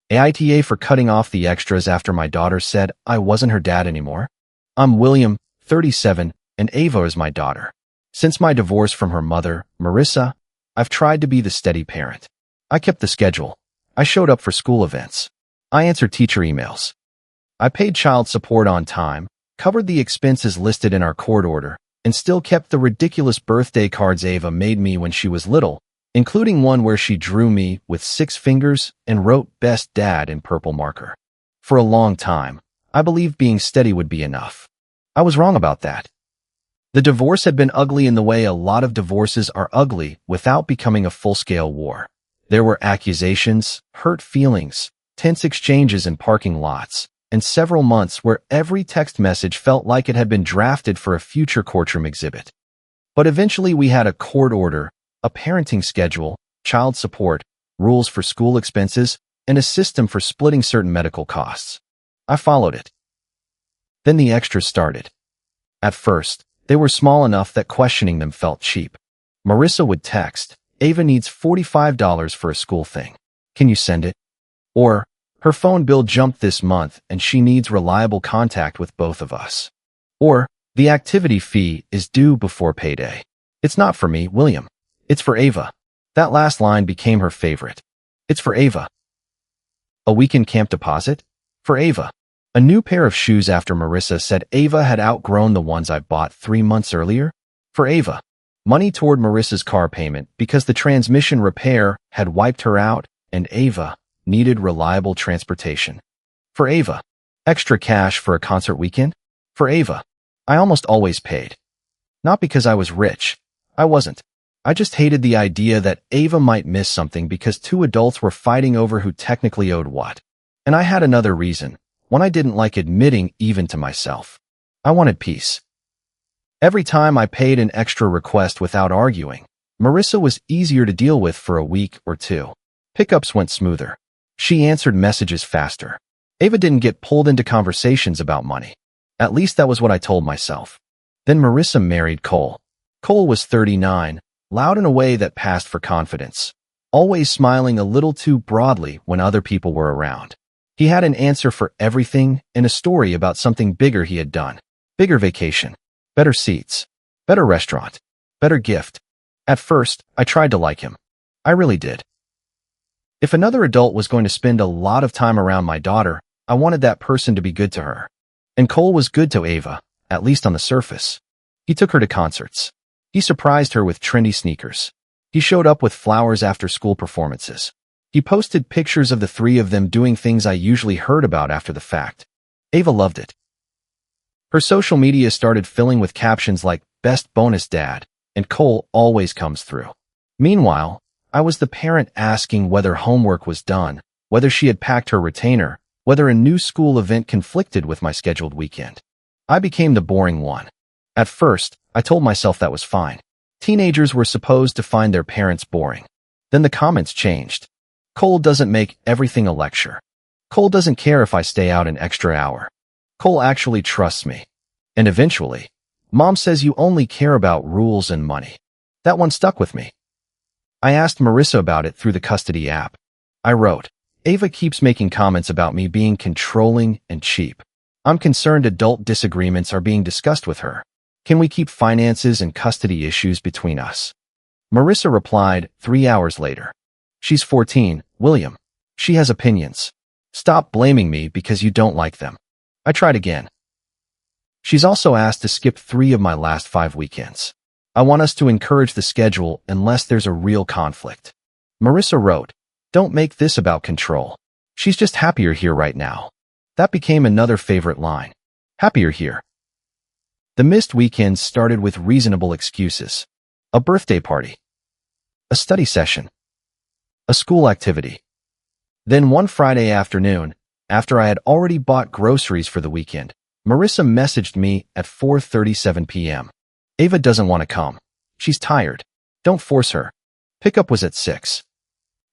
AITA for cutting off the extras after my daughter said I wasn't her dad anymore. I'm William, 37, and Ava is my daughter. Since my divorce from her mother, Marissa, I've tried to be the steady parent. I kept the schedule. I showed up for school events. I answered teacher emails. I paid child support on time, covered the expenses listed in our court order, and still kept the ridiculous birthday cards Ava made me when she was little, including one where she drew me with 6 fingers and wrote "Best Dad" in purple marker. For a long time, I believed being steady would be enough. I was wrong about that. The divorce had been ugly in the way a lot of divorces are ugly without becoming a full-scale war. There were accusations, hurt feelings, tense exchanges in parking lots, and several months where every text message felt like it had been drafted for a future courtroom exhibit. But eventually we had a court order, a parenting schedule, child support, rules for school expenses, and a system for splitting certain medical costs. I followed it. Then the extras started. At first, they were small enough that questioning them felt cheap. Marissa would text, "Ava needs $45 for a school thing. Can you send it?" Or, "Her phone bill jumped this month and she needs reliable contact with both of us." Or, "The activity fee is due before payday. It's not for me, William. It's for Ava." That last line became her favorite. It's for Ava. A weekend camp deposit? For Ava. A new pair of shoes after Marissa said Ava had outgrown the ones I bought 3 months earlier? For Ava. Money toward Marissa's car payment because the transmission repair had wiped her out and Ava needed reliable transportation. For Ava. Extra cash for a concert weekend? For Ava. I almost always paid. Not because I was rich. I wasn't. I just hated the idea that Ava might miss something because 2 adults were fighting over who technically owed what. And I had another reason, one I didn't like admitting even to myself. I wanted peace. Every time I paid an extra request without arguing, Marissa was easier to deal with for a week or 2. Pickups went smoother. She answered messages faster. Ava didn't get pulled into conversations about money. At least that was what I told myself. Then Marissa married Cole. Cole was 39, loud in a way that passed for confidence, always smiling a little too broadly when other people were around. He had an answer for everything and a story about something bigger he had done. Bigger vacation, better seats, better restaurant, better gift. At first, I tried to like him. I really did. If another adult was going to spend a lot of time around my daughter, I wanted that person to be good to her. And Cole was good to Ava, at least on the surface. He took her to concerts. He surprised her with trendy sneakers. He showed up with flowers after school performances. He posted pictures of the 3 of them doing things I usually heard about after the fact. Ava loved it. Her social media started filling with captions like "Best Bonus Dad," and "Cole always comes through." Meanwhile, I was the parent asking whether homework was done, whether she had packed her retainer, whether a new school event conflicted with my scheduled weekend. I became the boring one. At first, I told myself that was fine. Teenagers were supposed to find their parents boring. Then the comments changed. Cole doesn't make everything a lecture. Cole doesn't care if I stay out an extra hour. Cole actually trusts me. And eventually, Mom says you only care about rules and money. That one stuck with me. I asked Marissa about it through the custody app. I wrote, "Ava keeps making comments about me being controlling and cheap. I'm concerned adult disagreements are being discussed with her. Can we keep finances and custody issues between us?" Marissa replied 3 hours later. "She's 14, William. She has opinions. Stop blaming me because you don't like them." I tried again. She's also asked to skip 3 of my last 5 weekends. I want us to encourage the schedule unless there's a real conflict. Marissa wrote, "Don't make this about control. She's just happier here right now." That became another favorite line. Happier here. The missed weekends started with reasonable excuses. A birthday party. A study session. A school activity. Then one Friday afternoon, after I had already bought groceries for the weekend, Marissa messaged me at 4:37 p.m. "Ava doesn't want to come. She's tired. Don't force her." Pickup was at 6.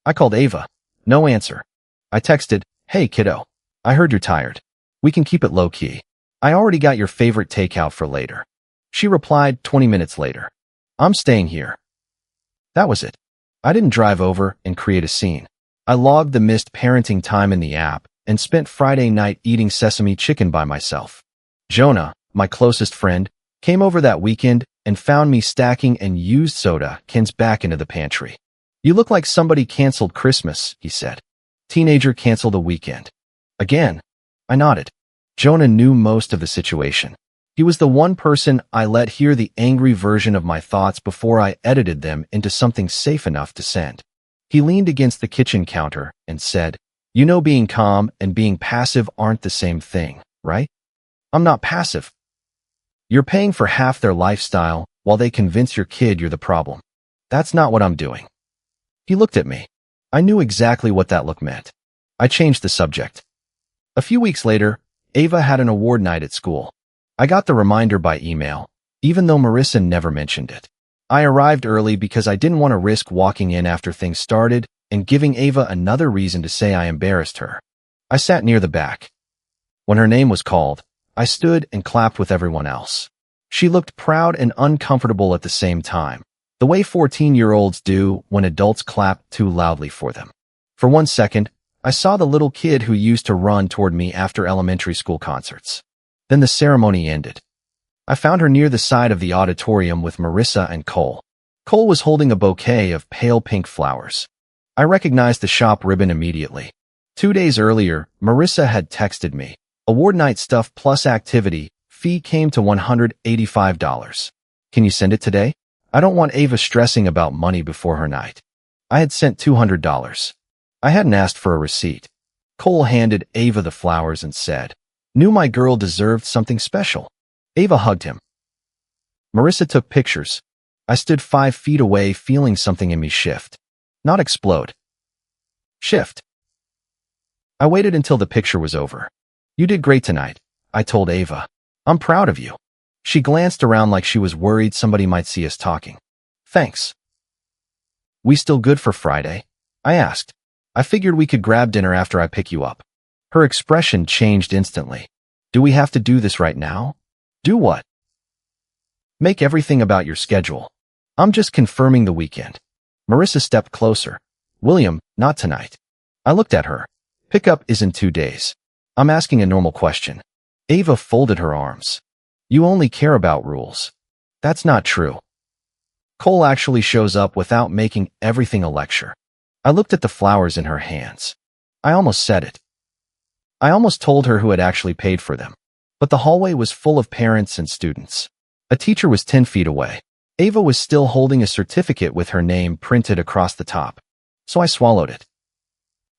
I called Ava. No answer. I texted, "Hey kiddo, I heard you're tired. We can keep it low-key. I already got your favorite takeout for later." She replied 20 minutes later, "I'm staying here." That was it. I didn't drive over and create a scene. I logged the missed parenting time in the app and spent Friday night eating sesame chicken by myself. Jonah, my closest friend, came over that weekend and found me stacking and used soda cans back into the pantry. "You look like somebody canceled Christmas," he said. "Teenager canceled a weekend." Again, I nodded. Jonah knew most of the situation. He was the one person I let hear the angry version of my thoughts before I edited them into something safe enough to send. He leaned against the kitchen counter and said, "You know being calm and being passive aren't the same thing, right?" "I'm not passive." "You're paying for half their lifestyle while they convince your kid you're the problem." "That's not what I'm doing." He looked at me. I knew exactly what that look meant. I changed the subject. A few weeks later, Ava had an award night at school. I got the reminder by email, even though Marissa never mentioned it. I arrived early because I didn't want to risk walking in after things started and giving Ava another reason to say I embarrassed her. I sat near the back. When her name was called, I stood and clapped with everyone else. She looked proud and uncomfortable at the same time, the way 14-year-olds do when adults clap too loudly for them. For 1 second, I saw the little kid who used to run toward me after elementary school concerts. Then the ceremony ended. I found her near the side of the auditorium with Marissa and Cole. Cole was holding a bouquet of pale pink flowers. I recognized the shop ribbon immediately. 2 days earlier, Marissa had texted me, "Award night stuff plus activity, fee came to $185. Can you send it today? I don't want Ava stressing about money before her night." I had sent $200. I hadn't asked for a receipt. Cole handed Ava the flowers and said, "Knew my girl deserved something special." Ava hugged him. Marissa took pictures. I stood 5 feet away, feeling something in me shift. Not explode. Shift. I waited until the picture was over. "You did great tonight," I told Ava. "I'm proud of you." She glanced around like she was worried somebody might see us talking. "Thanks." "We still good for Friday?" I asked. "I figured we could grab dinner after I pick you up." Her expression changed instantly. "Do we have to do this right now?" "Do what?" "Make everything about your schedule." "I'm just confirming the weekend." Marissa stepped closer. "William, not tonight." I looked at her. "Pickup is in 2 days. I'm asking a normal question." Ava folded her arms. "You only care about rules." "That's not true." Cole actually shows up without making everything a lecture. I looked at the flowers in her hands. I almost said it. I almost told her who had actually paid for them. But the hallway was full of parents and students. A teacher was 10 feet away. Ava was still holding a certificate with her name printed across the top. So I swallowed it.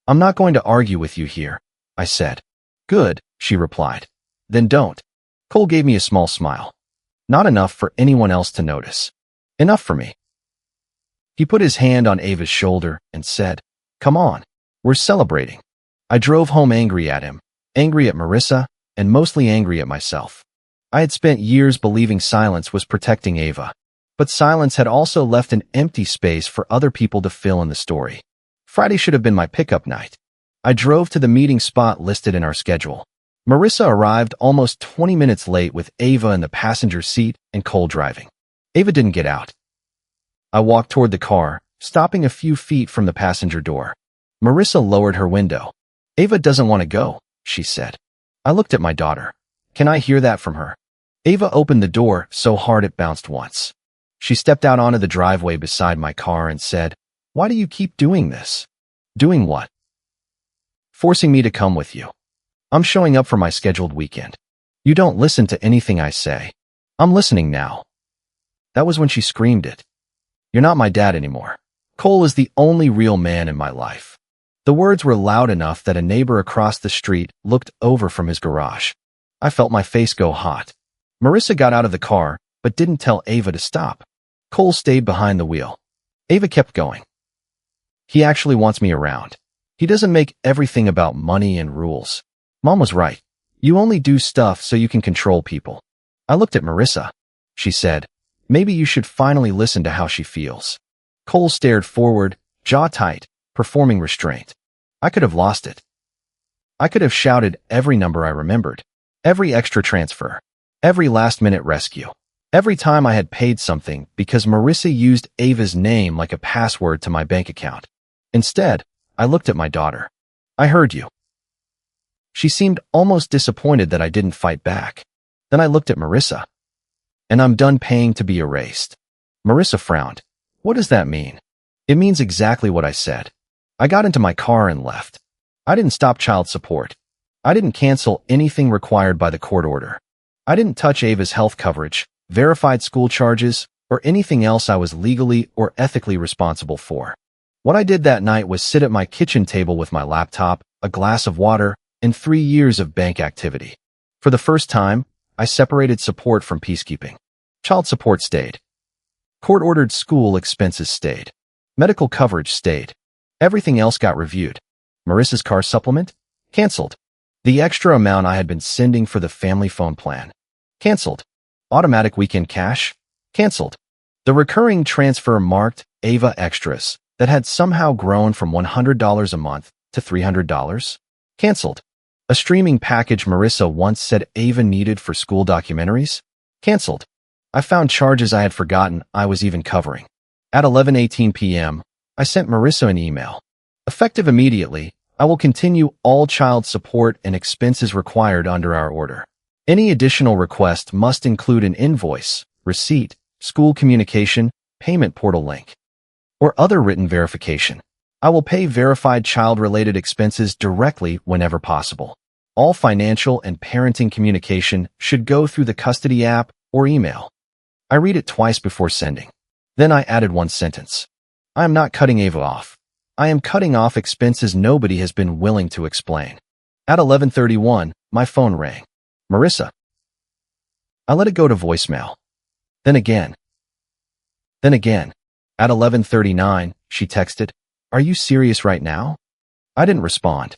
"I'm not going to argue with you here," I said. "Good," she replied. "Then don't." Cole gave me a small smile. Not enough for anyone else to notice. Enough for me. He put his hand on Ava's shoulder and said, "Come on, we're celebrating." I drove home angry at him, angry at Marissa, and mostly angry at myself. I had spent years believing silence was protecting Ava, but silence had also left an empty space for other people to fill in the story. Friday should have been my pickup night. I drove to the meeting spot listed in our schedule. Marissa arrived almost 20 minutes late with Ava in the passenger seat and Cole driving. Ava didn't get out. I walked toward the car, stopping a few feet from the passenger door. Marissa lowered her window. "Ava doesn't want to go," she said. I looked at my daughter. Can I hear that from her? Ava opened the door so hard it bounced once. She stepped out onto the driveway beside my car and said, "Why do you keep doing this?" "Doing what?" "Forcing me to come with you. I'm showing up for my scheduled weekend. You don't listen to anything I say." "I'm listening now." That was when she screamed it. "You're not my dad anymore. Cole is the only real man in my life." The words were loud enough that a neighbor across the street looked over from his garage. I felt my face go hot. Marissa got out of the car, but didn't tell Ava to stop. Cole stayed behind the wheel. Ava kept going. "He actually wants me around. He doesn't make everything about money and rules." Mom was right. You only do stuff so you can control people. I looked at Marissa. She said, "Maybe you should finally listen to how she feels." Cole stared forward, jaw tight, performing restraint. I could have lost it. I could have shouted every number I remembered, every extra transfer, every last-minute rescue, every time I had paid something because Marissa used Ava's name like a password to my bank account. Instead, I looked at my daughter. I heard you. She seemed almost disappointed that I didn't fight back. Then I looked at Marissa. And I'm done paying to be erased. Marissa frowned. What does that mean? It means exactly what I said. I got into my car and left. I didn't stop child support. I didn't cancel anything required by the court order. I didn't touch Ava's health coverage, verified school charges, or anything else I was legally or ethically responsible for. What I did that night was sit at my kitchen table with my laptop, a glass of water, and 3 years of bank activity. For the first time, I separated support from peacekeeping. Child support stayed. Court-ordered school expenses stayed. Medical coverage stayed. Everything else got reviewed. Marissa's car supplement? Canceled. The extra amount I had been sending for the family phone plan? Canceled. Automatic weekend cash? Canceled. The recurring transfer marked Ava Extras that had somehow grown from $100 a month to $300? Canceled. A streaming package Marissa once said Ava needed for school documentaries? Canceled. I found charges I had forgotten I was even covering. At 11:18 p.m., I sent Marissa an email. Effective immediately, I will continue all child support and expenses required under our order. Any additional request must include an invoice, receipt, school communication, payment portal link, or other written verification. I will pay verified child-related expenses directly whenever possible. All financial and parenting communication should go through the custody app or email. I read it twice before sending. Then I added one sentence. I am not cutting Ava off. I am cutting off expenses nobody has been willing to explain. At 11:31, my phone rang. Marissa. I let it go to voicemail. Then again. At 11:39, she texted, "Are you serious right now?" I didn't respond.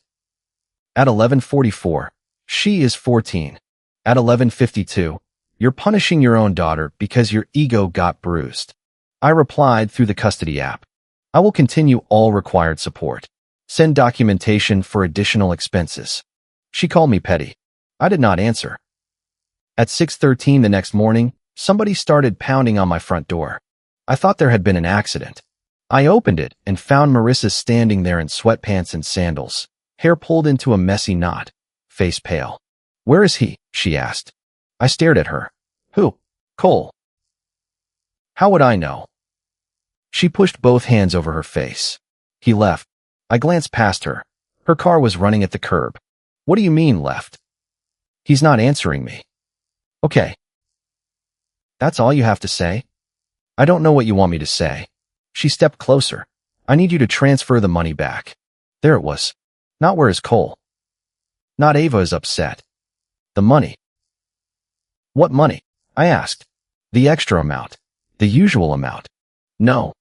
At 11:44, she is 14. At 11:52, you're punishing your own daughter because your ego got bruised. I replied through the custody app. I will continue all required support. Send documentation for additional expenses. She called me petty. I did not answer. At 6:13 the next morning, somebody started pounding on my front door. I thought there had been an accident. I opened it and found Marissa standing there in sweatpants and sandals, hair pulled into a messy knot, face pale. Where is he? She asked. I stared at her. Who? Cole. How would I know? She pushed both hands over her face. He left. I glanced past her. Her car was running at the curb. What do you mean left? He's not answering me. Okay. That's all you have to say? I don't know what you want me to say. She stepped closer. I need you to transfer the money back. There it was. Not where is Cole. Not Ava is upset. The money. What money? I asked. The extra amount. The usual amount. No.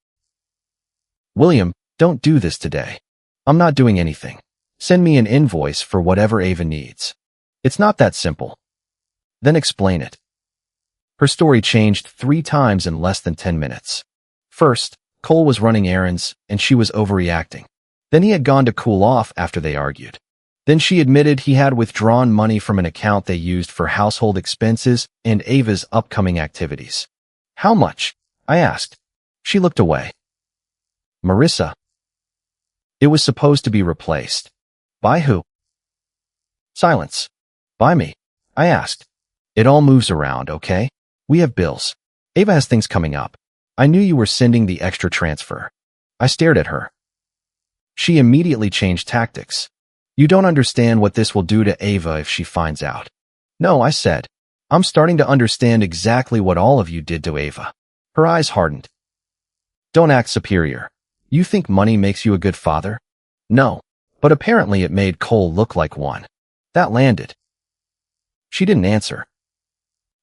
William, don't do this today. I'm not doing anything. Send me an invoice for whatever Ava needs. It's not that simple. Then explain it. Her story changed 3 times in less than 10 minutes. First, Cole was running errands, and she was overreacting. Then he had gone to cool off after they argued. Then she admitted he had withdrawn money from an account they used for household expenses and Ava's upcoming activities. How much? I asked. She looked away. Marissa. It was supposed to be replaced. By who? Silence. By me. I asked. It all moves around, okay? We have bills. Ava has things coming up. I knew you were sending the extra transfer. I stared at her. She immediately changed tactics. You don't understand what this will do to Ava if she finds out. No, I said. I'm starting to understand exactly what all of you did to Ava. Her eyes hardened. Don't act superior. You think money makes you a good father? No, but apparently it made Cole look like one. That landed. She didn't answer.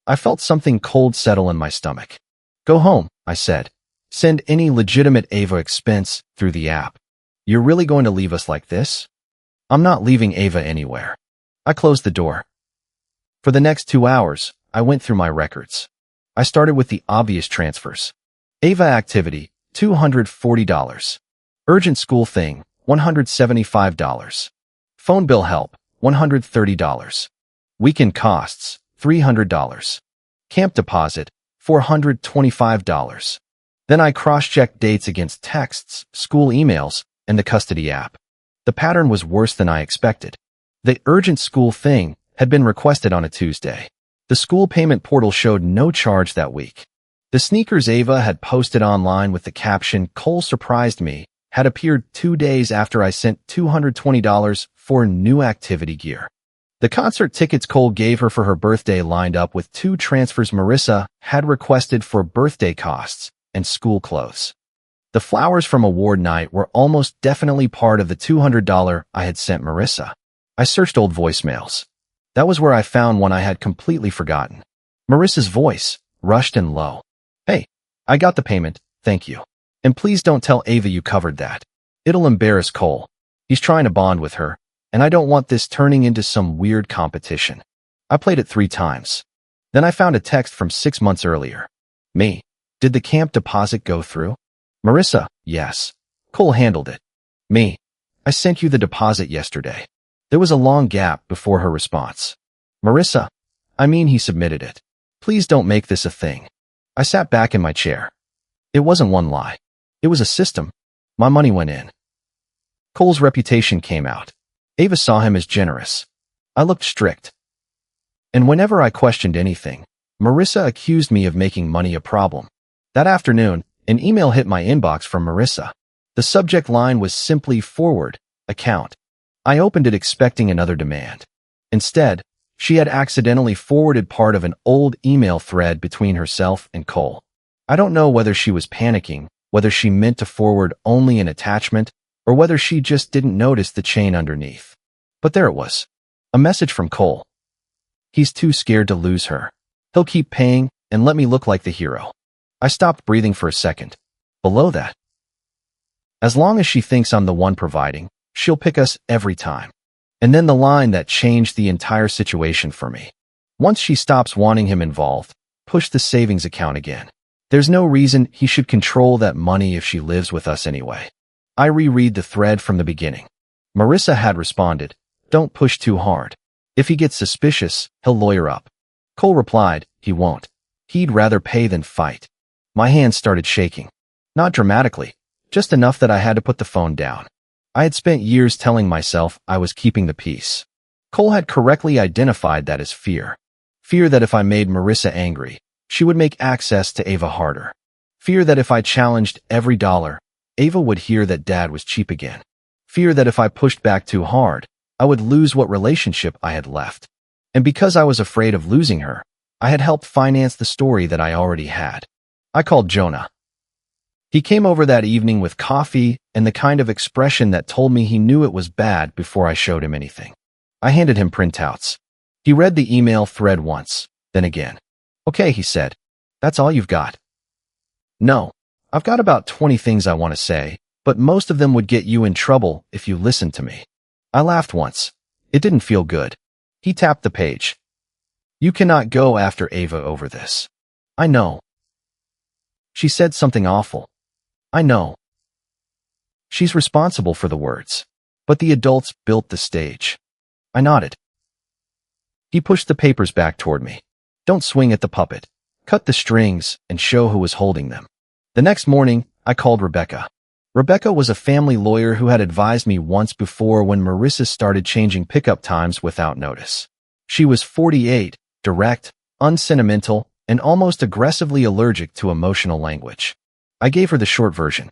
I felt something cold settle in my stomach. Go home, I said. Send any legitimate Ava expense through the app. You're really going to leave us like this? I'm not leaving Ava anywhere. I closed the door. For the next 2 hours, I went through my records. I started with the obvious transfers. Ava activity, $240. Urgent school thing, $175. Phone bill help, $130. Weekend costs, $300. Camp deposit, $425. Then I cross-checked dates against texts, school emails, and the custody app. The pattern was worse than I expected. The urgent school thing had been requested on a Tuesday. The school payment portal showed no charge that week. The sneakers Ava had posted online with the caption, "Cole surprised me," had appeared 2 days after I sent $220 for new activity gear. The concert tickets Cole gave her for her birthday lined up with 2 transfers Marissa had requested for birthday costs and school clothes. The flowers from award night were almost definitely part of the $200 I had sent Marissa. I searched old voicemails. That was where I found one I had completely forgotten. Marissa's voice, rushed and low. "Hey, I got the payment, thank you. And please don't tell Ava you covered that. It'll embarrass Cole. He's trying to bond with her, and I don't want this turning into some weird competition." I played it 3 times. Then I found a text from 6 months earlier. Me, "Did the camp deposit go through?" Marissa, "Yes. Cole handled it." Me, "I sent you the deposit yesterday." There was a long gap before her response. Marissa, "I mean he submitted it. Please don't make this a thing." I sat back in my chair. It wasn't one lie. It was a system. My money went in. Cole's reputation came out. Ava saw him as generous. I looked strict. And whenever I questioned anything, Marissa accused me of making money a problem. That afternoon, an email hit my inbox from Marissa. The subject line was simply "Forward, account." I opened it expecting another demand. Instead, she had accidentally forwarded part of an old email thread between herself and Cole. I don't know whether she was panicking, whether she meant to forward only an attachment, or whether she just didn't notice the chain underneath. But there it was. A message from Cole. "He's too scared to lose her. He'll keep paying and let me look like the hero." I stopped breathing for a second. Below that, "As long as she thinks I'm the one providing, she'll pick us every time." And then the line that changed the entire situation for me. "Once she stops wanting him involved, push the savings account again. There's no reason he should control that money if she lives with us anyway." I reread the thread from the beginning. Marissa had responded, "Don't push too hard. If he gets suspicious, he'll lawyer up." Cole replied, "He won't. He'd rather pay than fight." My hands started shaking. Not dramatically, just enough that I had to put the phone down. I had spent years telling myself I was keeping the peace. Cole had correctly identified that as fear. Fear that if I made Marissa angry, she would make access to Ava harder. Fear that if I challenged every dollar, Ava would hear that Dad was cheap again. Fear that if I pushed back too hard, I would lose what relationship I had left. And because I was afraid of losing her, I had helped finance the story that I already had. I called Jonah. He came over that evening with coffee and the kind of expression that told me he knew it was bad before I showed him anything. I handed him printouts. He read the email thread once, then again. "Okay," he said. "That's all you've got?" "No. I've got about 20 things I want to say, but most of them would get you in trouble if you listened to me." I laughed once. It didn't feel good. He tapped the page. "You cannot go after Ava over this." "I know." "She said something awful." "I know." "She's responsible for the words. But the adults built the stage." I nodded. He pushed the papers back toward me. "Don't swing at the puppet. Cut the strings and show who was holding them." The next morning, I called Rebecca. Rebecca was a family lawyer who had advised me once before when Marissa started changing pickup times without notice. She was 48, direct, unsentimental, and almost aggressively allergic to emotional language. I gave her the short version.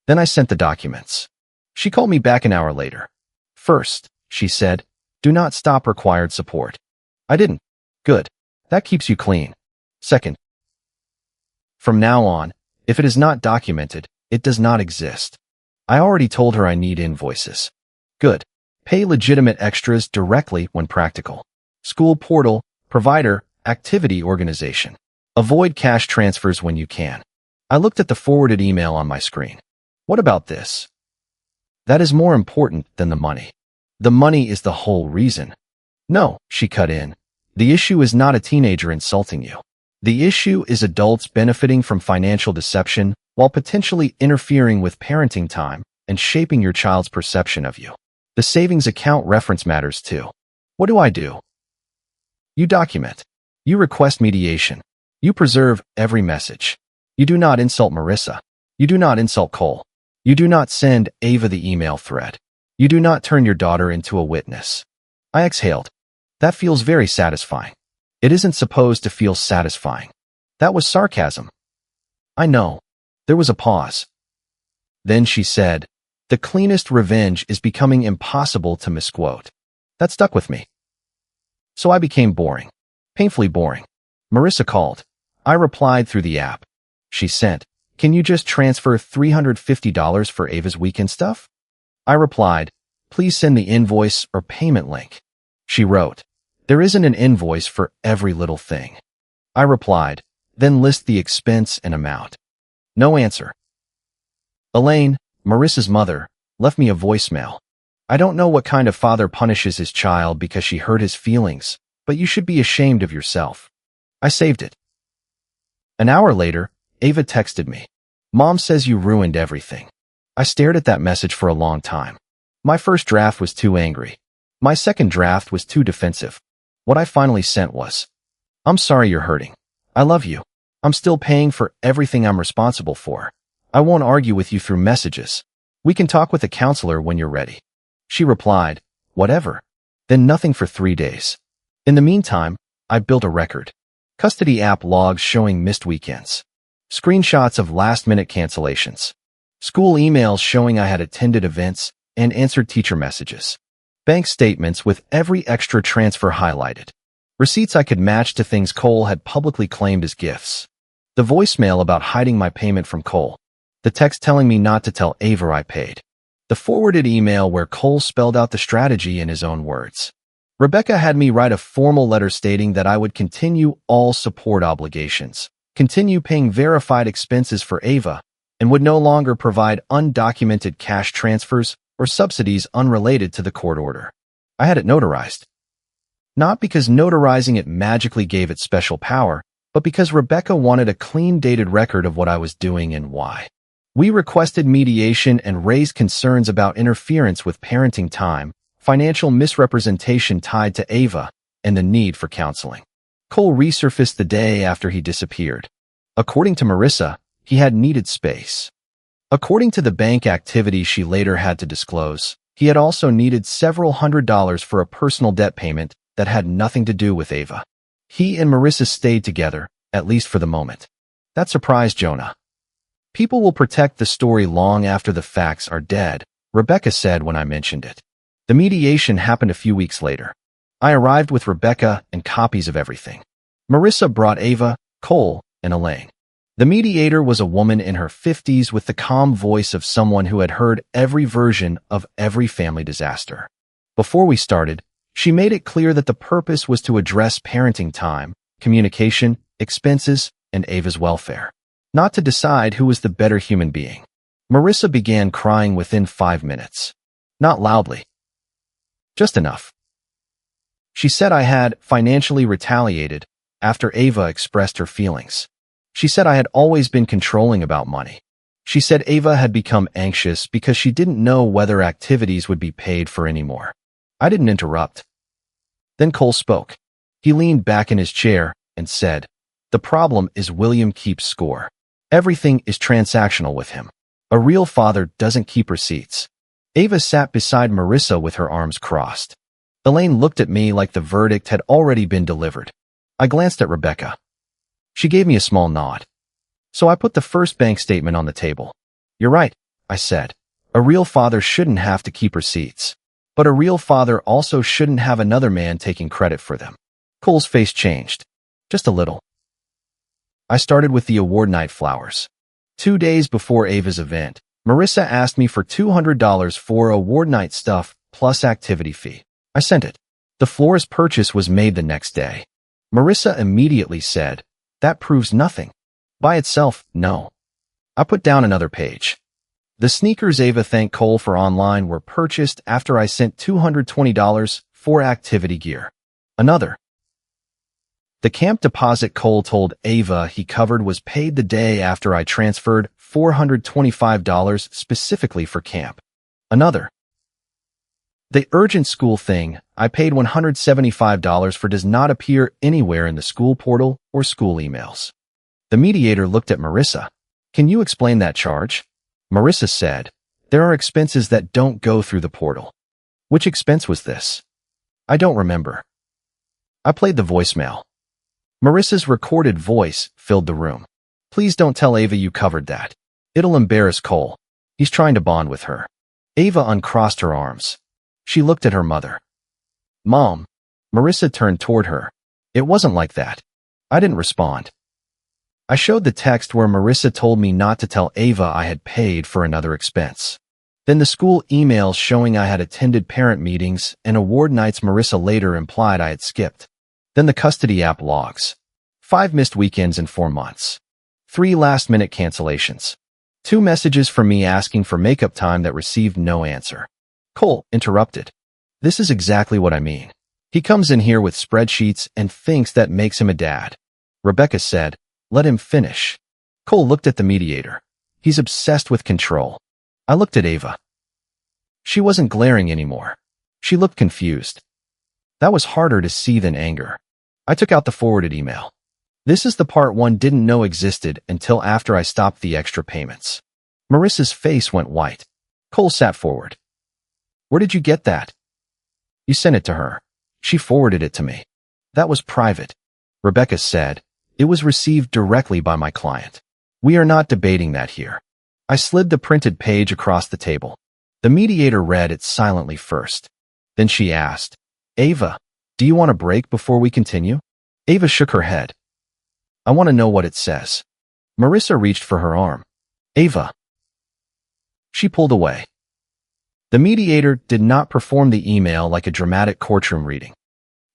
Then I sent the documents. She called me back an hour later. "First," she said, "do not stop required support." I didn't. "Good. That keeps you clean." "Second, from now on, if it is not documented, it does not exist." I already told her I need invoices. "Good. Pay legitimate extras directly when practical. School portal, provider, activity organization. Avoid cash transfers when you can." I looked at the forwarded email on my screen. "What about this?" "That is more important than the money. The money is the whole reason." "No," she cut in. "The issue is not a teenager insulting you. The issue is adults benefiting from financial deception while potentially interfering with parenting time and shaping your child's perception of you. The savings account reference matters too. What do I do?" "You document. You request mediation. You preserve every message. You do not insult Marissa. You do not insult Cole. You do not send Ava the email thread. You do not turn your daughter into a witness. I exhaled. That feels very satisfying. It isn't supposed to feel satisfying. That was sarcasm. I know. There was a pause. Then she said, the cleanest revenge is becoming impossible to misquote. That stuck with me. So I became boring. Painfully boring. Marissa called. I replied through the app. She sent, can you just transfer $350 for Ava's weekend stuff? I replied, please send the invoice or payment link. She wrote, there isn't an invoice for every little thing. I replied, then list the expense and amount. No answer. Elaine, Marissa's mother, left me a voicemail. I don't know what kind of father punishes his child because she hurt his feelings, but you should be ashamed of yourself. I saved it. An hour later, Ava texted me. Mom says you ruined everything. I stared at that message for a long time. My first draft was too angry. My second draft was too defensive. What I finally sent was, I'm sorry you're hurting. I love you. I'm still paying for everything I'm responsible for. I won't argue with you through messages. We can talk with a counselor when you're ready. She replied, whatever. Then nothing for 3 days. In the meantime, I built a record. Custody app logs showing missed weekends. Screenshots of last-minute cancellations. School emails showing I had attended events and answered teacher messages. Bank statements with every extra transfer highlighted. Receipts I could match to things Cole had publicly claimed as gifts. The voicemail about hiding my payment from Cole. The text telling me not to tell Ava I paid. The forwarded email where Cole spelled out the strategy in his own words. Rebecca had me write a formal letter stating that I would continue all support obligations, continue paying verified expenses for Ava, and would no longer provide undocumented cash transfers or subsidies unrelated to the court order. I had it notarized. Not because notarizing it magically gave it special power, but because Rebecca wanted a clean dated record of what I was doing and why. We requested mediation and raised concerns about interference with parenting time, financial misrepresentation tied to Ava, and the need for counseling. Cole resurfaced the day after he disappeared. According to Marissa, he had needed space. According to the bank activity she later had to disclose, he had also needed several $100s for a personal debt payment that had nothing to do with Ava. He and Marissa stayed together, at least for the moment. That surprised Jonah. People will protect the story long after the facts are dead, Rebecca said when I mentioned it. The mediation happened a few weeks later. I arrived with Rebecca and copies of everything. Marissa brought Ava, Cole, and Elaine. The mediator was a woman in her 50s with the calm voice of someone who had heard every version of every family disaster. Before we started, she made it clear that the purpose was to address parenting time, communication, expenses, and Ava's welfare. Not to decide who was the better human being. Marissa began crying within 5 minutes. Not loudly. Just enough. She said I had financially retaliated after Ava expressed her feelings. She said I had always been controlling about money. She said Ava had become anxious because she didn't know whether activities would be paid for anymore. I didn't interrupt. Then Cole spoke. He leaned back in his chair and said, the problem is William keeps score. Everything is transactional with him. A real father doesn't keep receipts. Ava sat beside Marissa with her arms crossed. Elaine looked at me like the verdict had already been delivered. I glanced at Rebecca. She gave me a small nod. So I put the first bank statement on the table. You're right, I said. A real father shouldn't have to keep receipts. But a real father also shouldn't have another man taking credit for them. Cole's face changed. Just a little. I started with the award night flowers. 2 days before Ava's event, Marissa asked me for $200 for award night stuff plus activity fee. I sent it. The florist purchase was made the next day. Marissa immediately said, that proves nothing. By itself, no. I put down another page. The sneakers Ava thanked Cole for online were purchased after I sent $220 for activity gear. Another. The camp deposit Cole told Ava he covered was paid the day after I transferred $425 specifically for camp. Another. The urgent school thing I paid $175 for does not appear anywhere in the school portal or school emails. The mediator looked at Marissa. Can you explain that charge? Marissa said, There are expenses that don't go through the portal. Which expense was this? I don't remember. I played the voicemail. Marissa's recorded voice filled the room. Please don't tell Ava you covered that. It'll embarrass Cole. He's trying to bond with her. Ava uncrossed her arms. She looked at her mother. Mom. Marissa turned toward her. It wasn't like that. I didn't respond. I showed the text where Marissa told me not to tell Ava I had paid for another expense. Then the school emails showing I had attended parent meetings and award nights Marissa later implied I had skipped. Then the custody app logs. 5 missed weekends in 4 months. 3 last-minute cancellations. 2 messages from me asking for makeup time that received no answer. Cole interrupted. This is exactly what I mean. He comes in here with spreadsheets and thinks that makes him a dad. Rebecca said, let him finish. Cole looked at the mediator. He's obsessed with control. I looked at Ava. She wasn't glaring anymore. She looked confused. That was harder to see than anger. I took out the forwarded email. This is the part one didn't know existed until after I stopped the extra payments. Marissa's face went white. Cole sat forward. Where did you get that? You sent it to her. She forwarded it to me. That was private. Rebecca said, it was received directly by my client. We are not debating that here. I slid the printed page across the table. The mediator read it silently first. Then she asked, Ava, do you want a break before we continue? Ava shook her head. I want to know what it says. Marissa reached for her arm. Ava. She pulled away. The mediator did not perform the email like a dramatic courtroom reading.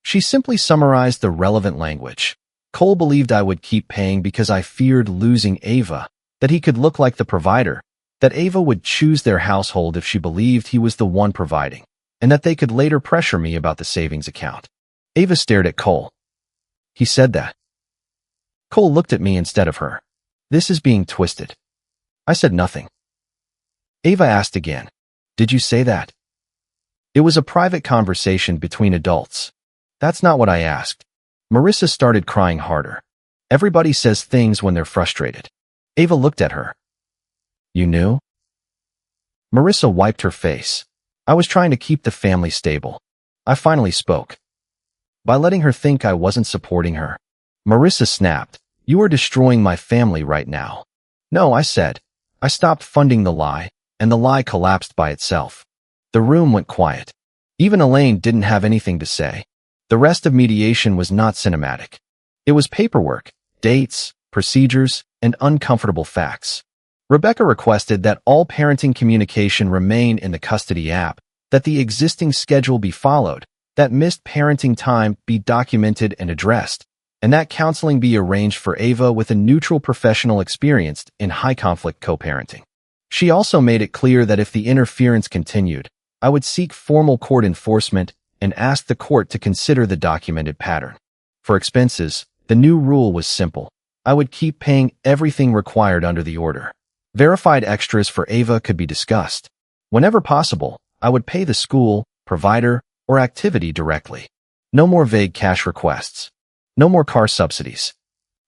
She simply summarized the relevant language. Cole believed I would keep paying because I feared losing Ava, that he could look like the provider, that Ava would choose their household if she believed he was the one providing, and that they could later pressure me about the savings account. Ava stared at Cole. He said that. Cole looked at me instead of her. This is being twisted. I said nothing. Ava asked again. Did you say that? It was a private conversation between adults. That's not what I asked. Marissa started crying harder. Everybody says things when they're frustrated. Ava looked at her. You knew? Marissa wiped her face. I was trying to keep the family stable. I finally spoke. By letting her think I wasn't supporting her. Marissa snapped. You are destroying my family right now. No, I said. I stopped funding the lie, and the lie collapsed by itself. The room went quiet. Even Elaine didn't have anything to say. The rest of mediation was not cinematic. It was paperwork, dates, procedures, and uncomfortable facts. Rebecca requested that all parenting communication remain in the custody app, that the existing schedule be followed, that missed parenting time be documented and addressed, and that counseling be arranged for Ava with a neutral professional experienced in high-conflict co-parenting. She also made it clear that if the interference continued, I would seek formal court enforcement and ask the court to consider the documented pattern. For expenses, the new rule was simple. I would keep paying everything required under the order. Verified extras for Ava could be discussed. Whenever possible, I would pay the school, provider, or activity directly. No more vague cash requests. No more car subsidies.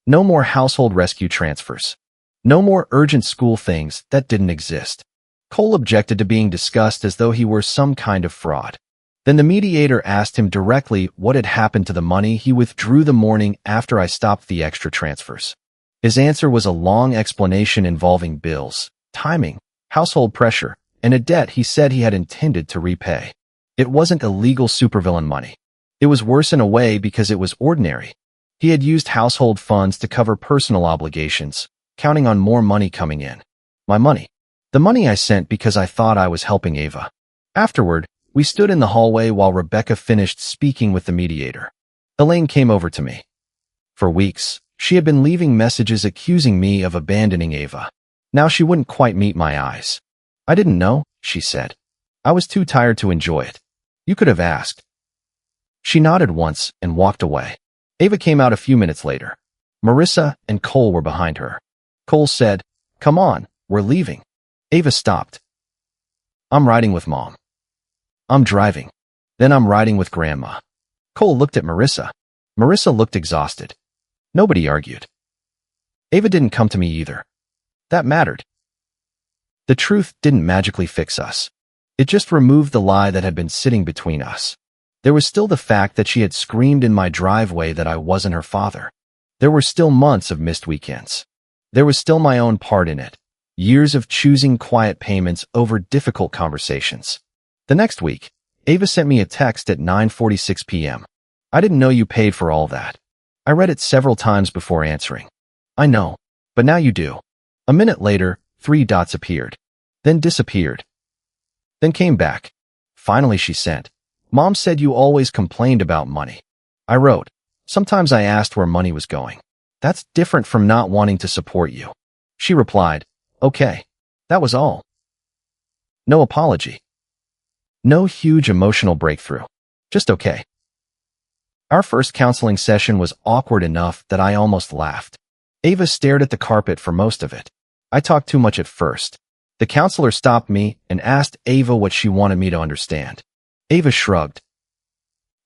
No more household rescue transfers. No more urgent school things that didn't exist. Cole objected to being discussed as though he were some kind of fraud. Then the mediator asked him directly what had happened to the money he withdrew the morning after I stopped the extra transfers. His answer was a long explanation involving bills, timing, household pressure, and a debt he said he had intended to repay. It wasn't illegal supervillain money. It was worse in a way because it was ordinary. He had used household funds to cover personal obligations, counting on more money coming in. My money. The money I sent because I thought I was helping Ava. Afterward, we stood in the hallway while Rebecca finished speaking with the mediator. Elaine came over to me. For weeks, she had been leaving messages accusing me of abandoning Ava. Now she wouldn't quite meet my eyes. I didn't know, she said. I was too tired to enjoy it. You could have asked. She nodded once and walked away. Ava came out a few minutes later. Marissa and Cole were behind her. Cole said, "Come on, we're leaving." Ava stopped. "I'm riding with Mom." "I'm driving." "Then I'm riding with Grandma." Cole looked at Marissa. Marissa looked exhausted. Nobody argued. Ava didn't come to me either. That mattered. The truth didn't magically fix us. It just removed the lie that had been sitting between us. There was still the fact that she had screamed in my driveway that I wasn't her father. There were still months of missed weekends. There was still my own part in it. Years of choosing quiet payments over difficult conversations. The next week, Ava sent me a text at 9:46 p.m. I didn't know you paid for all that. I read it several times before answering. I know, but now you do. A minute later, 3 dots appeared. Then disappeared. Then came back. Finally, she sent, Mom said you always complained about money. I wrote, sometimes I asked where money was going. That's different from not wanting to support you. She replied, okay. That was all. No apology. No huge emotional breakthrough. Just okay. Our first counseling session was awkward enough that I almost laughed. Ava stared at the carpet for most of it. I talked too much at first. The counselor stopped me and asked Ava what she wanted me to understand. Ava shrugged.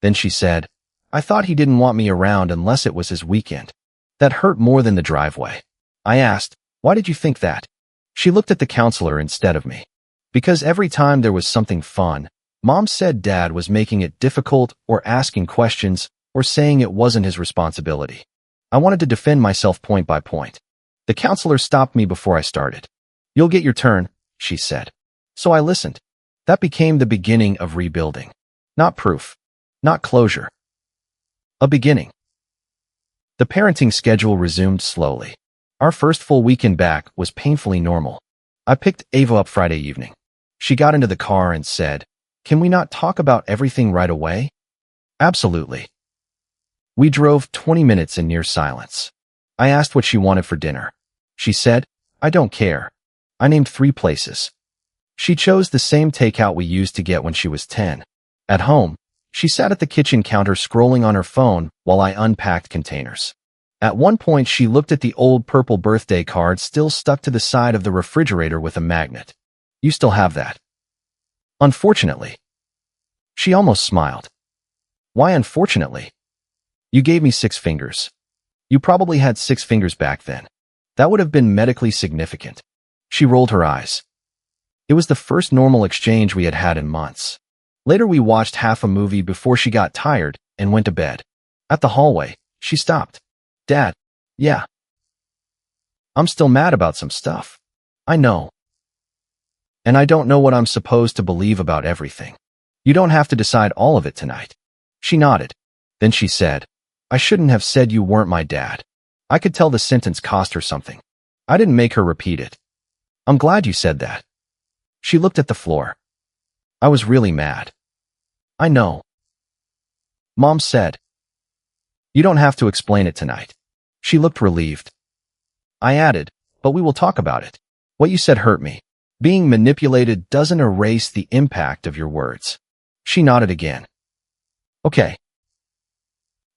Then she said, I thought he didn't want me around unless it was his weekend. That hurt more than the driveway. I asked, why did you think that? She looked at the counselor instead of me. Because every time there was something fun, Mom said Dad was making it difficult or asking questions or saying it wasn't his responsibility. I wanted to defend myself point by point. The counselor stopped me before I started. You'll get your turn, she said. So I listened. That became the beginning of rebuilding. Not proof. Not closure. A beginning. The parenting schedule resumed slowly. Our first full weekend back was painfully normal. I picked Ava up Friday evening. She got into the car and said, can we not talk about everything right away? Absolutely. We drove 20 minutes in near silence. I asked what she wanted for dinner. She said, I don't care. I named 3 places. She chose the same takeout we used to get when she was 10. At home, she sat at the kitchen counter scrolling on her phone while I unpacked containers. At one point, she looked at the old purple birthday card still stuck to the side of the refrigerator with a magnet. You still have that? Unfortunately. She almost smiled. Why unfortunately? You gave me 6 fingers. You probably had 6 fingers back then. That would have been medically significant. She rolled her eyes. It was the first normal exchange we had had in months. Later, we watched half a movie before she got tired and went to bed. At the hallway, she stopped. Dad, yeah. I'm still mad about some stuff. I know. And I don't know what I'm supposed to believe about everything. You don't have to decide all of it tonight. She nodded. Then she said, I shouldn't have said you weren't my dad. I could tell the sentence cost her something. I didn't make her repeat it. I'm glad you said that. She looked at the floor. I was really mad. I know. Mom said, you don't have to explain it tonight. She looked relieved. I added, but we will talk about it. What you said hurt me. Being manipulated doesn't erase the impact of your words. She nodded again. Okay.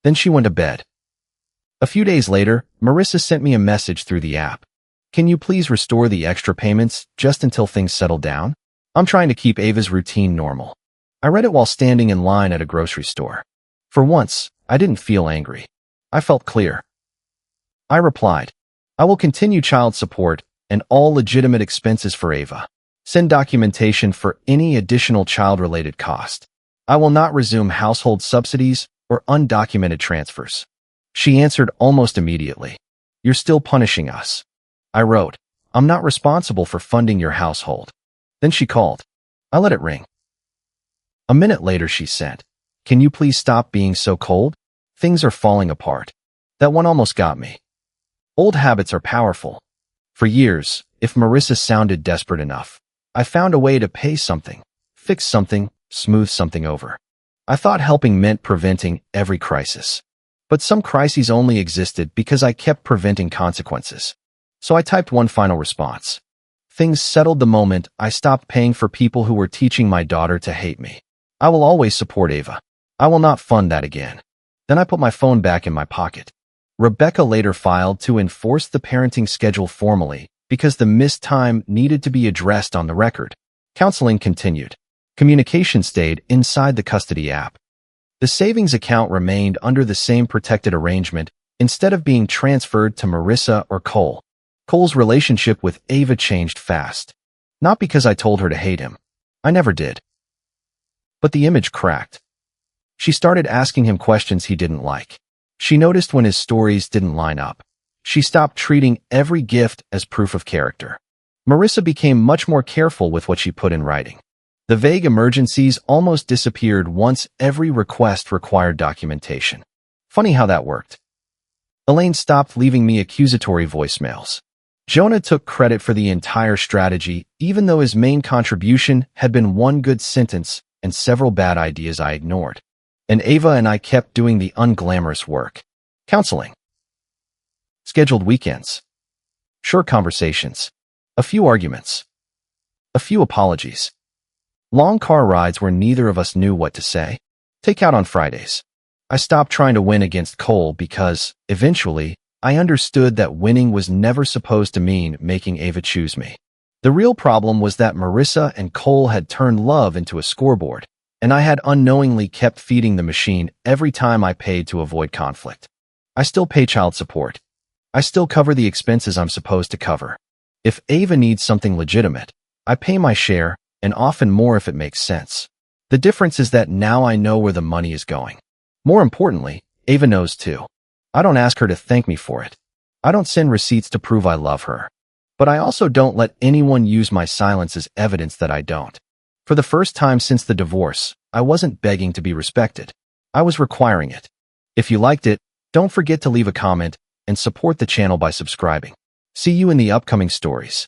Then she went to bed. A few days later, Marissa sent me a message through the app. Can you please restore the extra payments just until things settle down? I'm trying to keep Ava's routine normal. I read it while standing in line at a grocery store. For once, I didn't feel angry. I felt clear. I replied, I will continue child support and all legitimate expenses for Ava. Send documentation for any additional child-related cost. I will not resume household subsidies or undocumented transfers. She answered almost immediately. You're still punishing us. I wrote, I'm not responsible for funding your household. Then she called. I let it ring. A minute later, she sent, can you please stop being so cold? Things are falling apart. That one almost got me. Old habits are powerful. For years, if Marissa sounded desperate enough, I found a way to pay something, fix something, smooth something over. I thought helping meant preventing every crisis. But some crises only existed because I kept preventing consequences. So I typed one final response. Things settled the moment I stopped paying for people who were teaching my daughter to hate me. I will always support Ava. I will not fund that again. Then I put my phone back in my pocket. Rebecca later filed to enforce the parenting schedule formally because the missed time needed to be addressed on the record. Counseling continued. Communication stayed inside the custody app. The savings account remained under the same protected arrangement instead of being transferred to Marissa or Cole. Cole's relationship with Ava changed fast. Not because I told her to hate him. I never did. But the image cracked. She started asking him questions he didn't like. She noticed when his stories didn't line up. She stopped treating every gift as proof of character. Marissa became much more careful with what she put in writing. The vague emergencies almost disappeared once every request required documentation. Funny how that worked. Elaine stopped leaving me accusatory voicemails. Jonah took credit for the entire strategy, even though his main contribution had been one good sentence and several bad ideas I ignored. And Ava and I kept doing the unglamorous work. Counseling. Scheduled weekends. Short conversations. A few arguments. A few apologies. Long car rides where neither of us knew what to say. Takeout on Fridays. I stopped trying to win against Cole because, eventually, I understood that winning was never supposed to mean making Ava choose me. The real problem was that Marissa and Cole had turned love into a scoreboard, and I had unknowingly kept feeding the machine every time I paid to avoid conflict. I still pay child support. I still cover the expenses I'm supposed to cover. If Ava needs something legitimate, I pay my share, and often more if it makes sense. The difference is that now I know where the money is going. More importantly, Ava knows too. I don't ask her to thank me for it. I don't send receipts to prove I love her. But I also don't let anyone use my silence as evidence that I don't. For the first time since the divorce, I wasn't begging to be respected. I was requiring it. If you liked it, don't forget to leave a comment and support the channel by subscribing. See you in the upcoming stories.